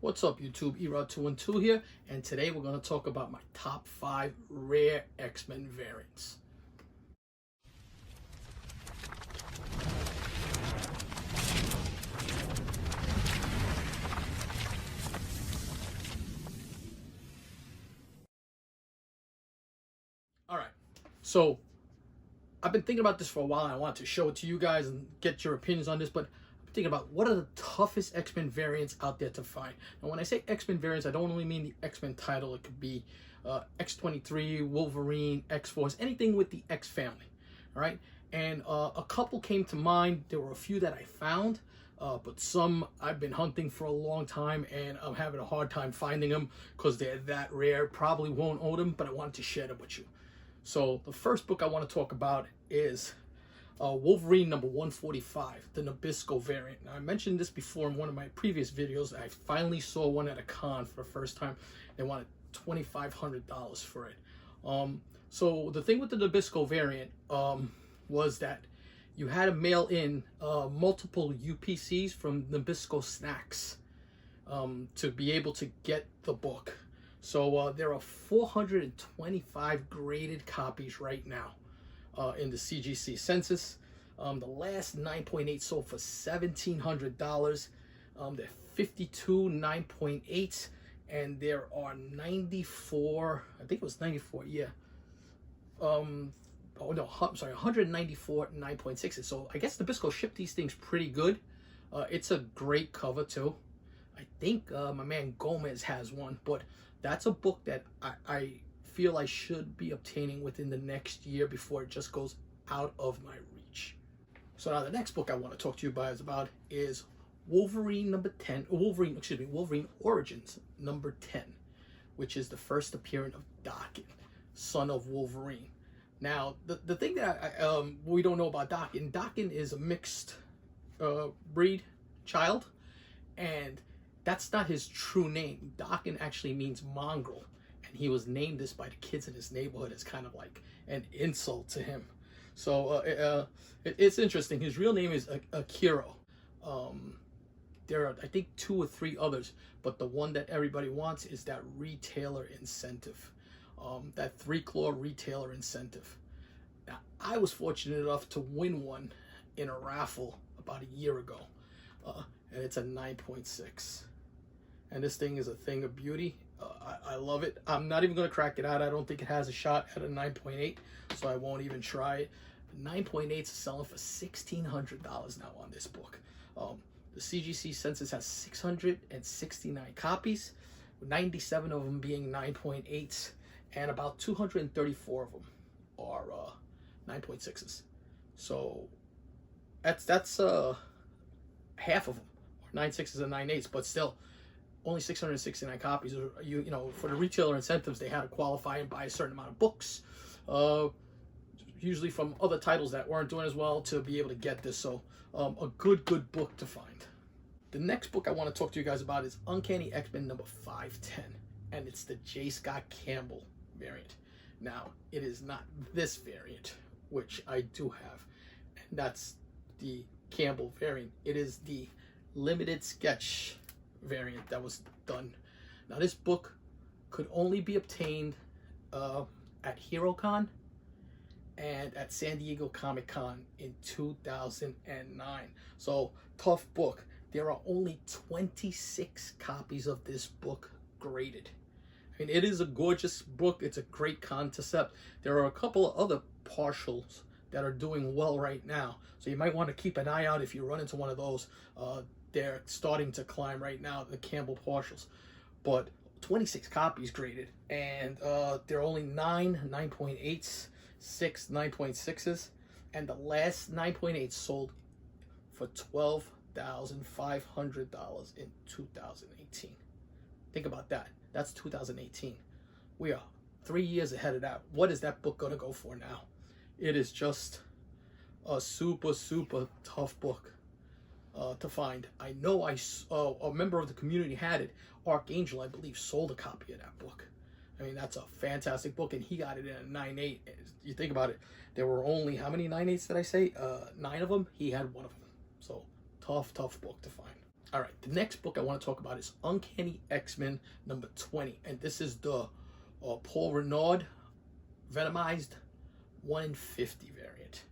What's up, YouTube? Erod212 here, and today we're going to talk about my top 5 rare X-Men variants. Alright, so I've been thinking about this for a while, and I wanted to show it to you guys and get your opinions on this, but I'm thinking about what are the toughest X-Men variants out there to find. And when I say X-Men variants, I don't only mean the X-Men title. It could be X-23, Wolverine, X-Force, anything with the X family. All right, and a couple came to mind. There were a few that I found, but some I've been hunting for a long time, and I'm having a hard time finding them because they're that rare. Probably won't own them, but I wanted to share them with you. So the first book I want to talk about is Wolverine number 145, the Nabisco variant. Now, I mentioned this before in one of my previous videos. I finally saw one at a con for the first time. They wanted $2,500 for it. So the thing with the Nabisco variant was that you had to mail in multiple UPCs from Nabisco Snacks to be able to get the book. So there are 425 graded copies right now in the CGC census. The last 9.8 sold for $1,700. There are 52 9.8s, and there are 94. I think it was 94. Yeah. Oh no, I'm sorry, 194 9.6s. So I guess Nabisco shipped these things pretty good. It's a great cover too. I think my man Gomez has one, but that's a book that I feel I should be obtaining within the next year before it just goes out of my reach. So now the next book I want to talk to you guys about is Wolverine number 10, Wolverine Origins number 10, which is the first appearance of Daken, son of Wolverine. Now, the thing that we don't know about Daken is a mixed breed child, and that's not his true name. Daken actually means mongrel, and he was named this by the kids in his neighborhood as kind of like an insult to him. So it's interesting. His real name is Akiro. There are, I think, 2 or 3 others, but the one that everybody wants is that retailer incentive, that 3-claw retailer incentive. Now, I was fortunate enough to win one in a raffle about a year ago, and it's a 9.6. And this thing is a thing of beauty. I love it. I'm not even going to crack it out. I don't think it has a shot at a 9.8, so I won't even try it. 9.8s are selling for $1,600 now on this book. The CGC census has 669 copies, 97 of them being 9.8s, and about 234 of them are 9.6s. So that's half of them, or 9.6s and 9.8s, but still, only 669 copies. You know, for the retailer incentives, they had to qualify and buy a certain amount of books, usually from other titles that weren't doing as well, to be able to get this. So a good book to find. The next book I want to talk to you guys about is Uncanny X-Men number 510, and it's the J. Scott Campbell variant. Now, it is not this variant, which I do have, and that's the Campbell variant. It is the limited sketch variant that was done. Now, this book could only be obtained at HeroCon and at San Diego Comic-Con in 2009. So, tough book. There are only 26 copies of this book graded. I mean, it is a gorgeous book. It's a great concept. There are a couple of other partials that are doing well right now, so you might want to keep an eye out if you run into one of those. They're starting to climb right now, the Campbell partials, but 26 copies graded, and there are only 9 9.8s, 6 9.6s, and the last 9.8 sold for $12,500 in 2018. Think about that. That's 2018. We are 3 years ahead of that. What is that book gonna go for now? It is just a super tough book to find. I know a member of the community had it. Archangel, I believe, sold a copy of that book. I mean, that's a fantastic book, and he got it in a 9.8. You think about it, there were only, how many 9.8s did I say? 9 of them. He had one of them. So tough book to find. All right, the next book I want to talk about is Uncanny X-Men number 20, and this is the Paul Renaud Venomized 1 in 50 variant.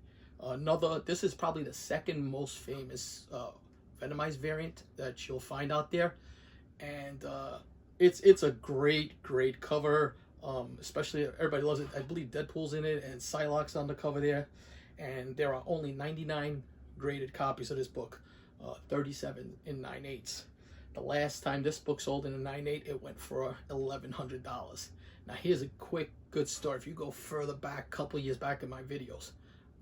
This is probably the second most famous Venomized variant that you'll find out there, and it's a great cover. Especially everybody loves it. I believe Deadpool's in it and Psylocke's on the cover there, and there are only 99 graded copies of this book. 37 in 9/8. The last time this book sold in a 9/8, it went for $1,100. Now here's a quick good story. If you go further back, a couple years back in my videos,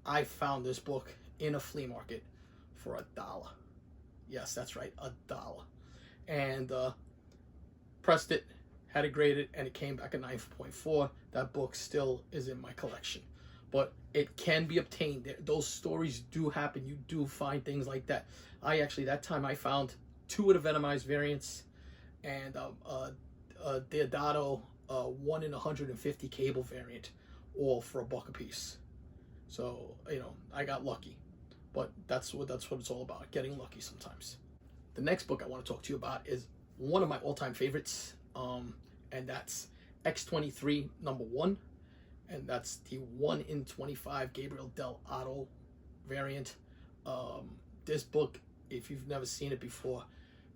I found this book in a flea market for $1. Yes, that's right, $1. And pressed it, had it graded, and it came back a 9.4. That book still is in my collection. But it can be obtained. Those stories do happen. You do find things like that. That time I found 2 of the Venomized variants and Deodato 1 in 150 cable variant, all for $1 a piece. So, I got lucky. But that's what it's all about, getting lucky sometimes. The next book I want to talk to you about is one of my all-time favorites, and that's X-23 number 1. And that's the 1 in 25 Gabriel Del Otto variant. This book, if you've never seen it before,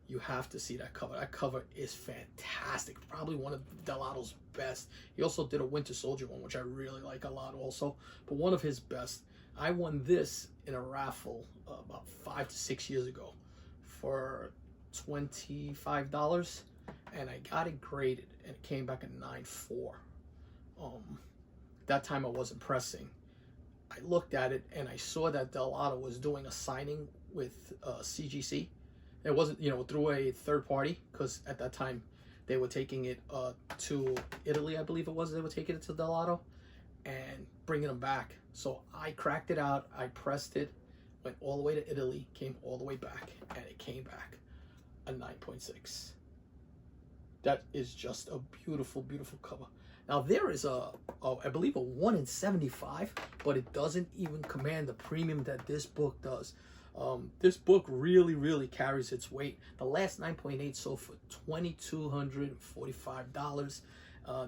you have to see that cover. That cover is fantastic. Probably one of Del Otto's best. He also did a Winter Soldier one, which I really like a lot also. But one of his best. I won this in a raffle about 5 to 6 years ago for $25. And I got it graded, and it came back a 9.4. That time I wasn't pressing. I looked at it and I saw that Del Otto was doing a signing with CGC. It wasn't, through a third party, because at that time they were taking it to Italy, I believe it was. They were taking it to Del Otto and bringing them back. So I cracked it out, I pressed it, went all the way to Italy, came all the way back, and it came back a 9.6. That is just a beautiful, beautiful cover. Now there is I believe a 1 in 75, but it doesn't even command the premium that this book does. This book really carries its weight. The last 9.8 sold for $2,245.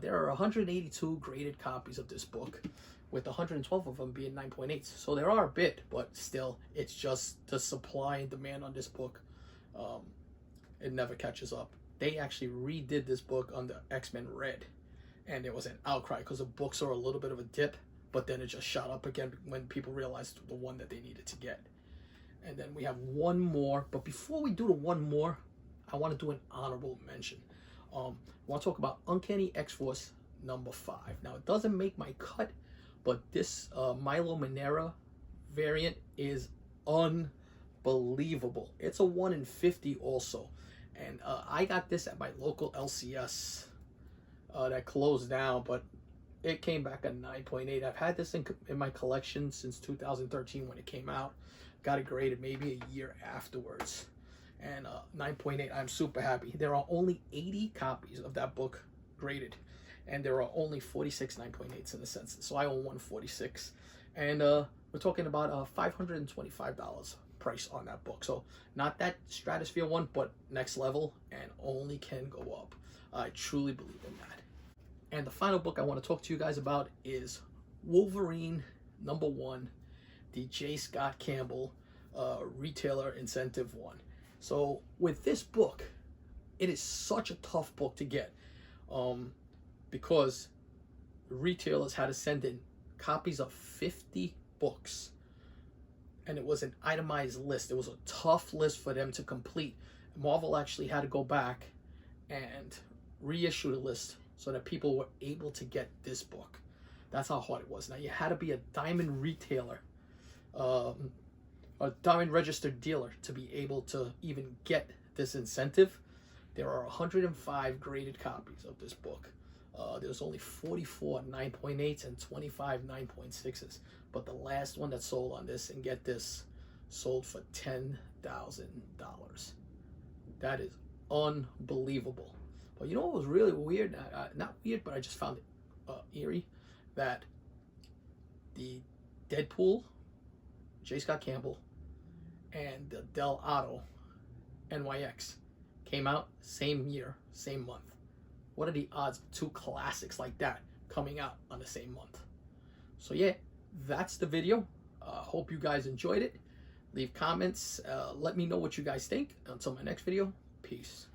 There are 182 graded copies of this book, with 112 of them being 9.8. So there are a bit, but still, it's just the supply and demand on this book. It never catches up. They actually redid this book under X-Men Red, and there was an outcry because the book saw a little bit of a dip, but then it just shot up again when people realized the one that they needed to get. And then we have one more, but before we do the one more, I want to do an honorable mention. I want to talk about Uncanny X-Force number 5. Now, it doesn't make my cut, but this Milo Manera variant is unbelievable. It's a 1 in 50 also. And I got this at my local LCS that closed down, but it came back a 9.8. I've had this in my collection since 2013 when it came out. Got it graded maybe a year afterwards. And 9.8, I'm super happy. There are only 80 copies of that book graded, and there are only 46 9.8s in the census. So I own 146. And we're talking about $525 price on that book. So not that Stratosphere one, but next level, and only can go up. I truly believe in that. And the final book I want to talk to you guys about is Wolverine number 1, the J. Scott Campbell retailer incentive one. So with this book, it is such a tough book to get because retailers had to send in copies of 50 books, and it was an itemized list. It was a tough list for them to complete. Marvel actually had to go back and reissue the list so that people were able to get this book. That's how hard it was. Now, you had to be a diamond retailer, a diamond registered dealer, to be able to even get this incentive. There are 105 graded copies of this book. There's only 44 9.8s and 25 9.6s. But the last one that sold on this, and get this, sold for $10,000. That is unbelievable. But you know what was really weird? Not weird, but I just found it eerie. That the Deadpool, J. Scott Campbell, and the Del Otto NYX. Came out same year, same month. What are the odds of two classics like that coming out on the same month? So yeah, that's the video. Hope you guys enjoyed it. Leave comments. Let me know what you guys think. Until my next video, peace.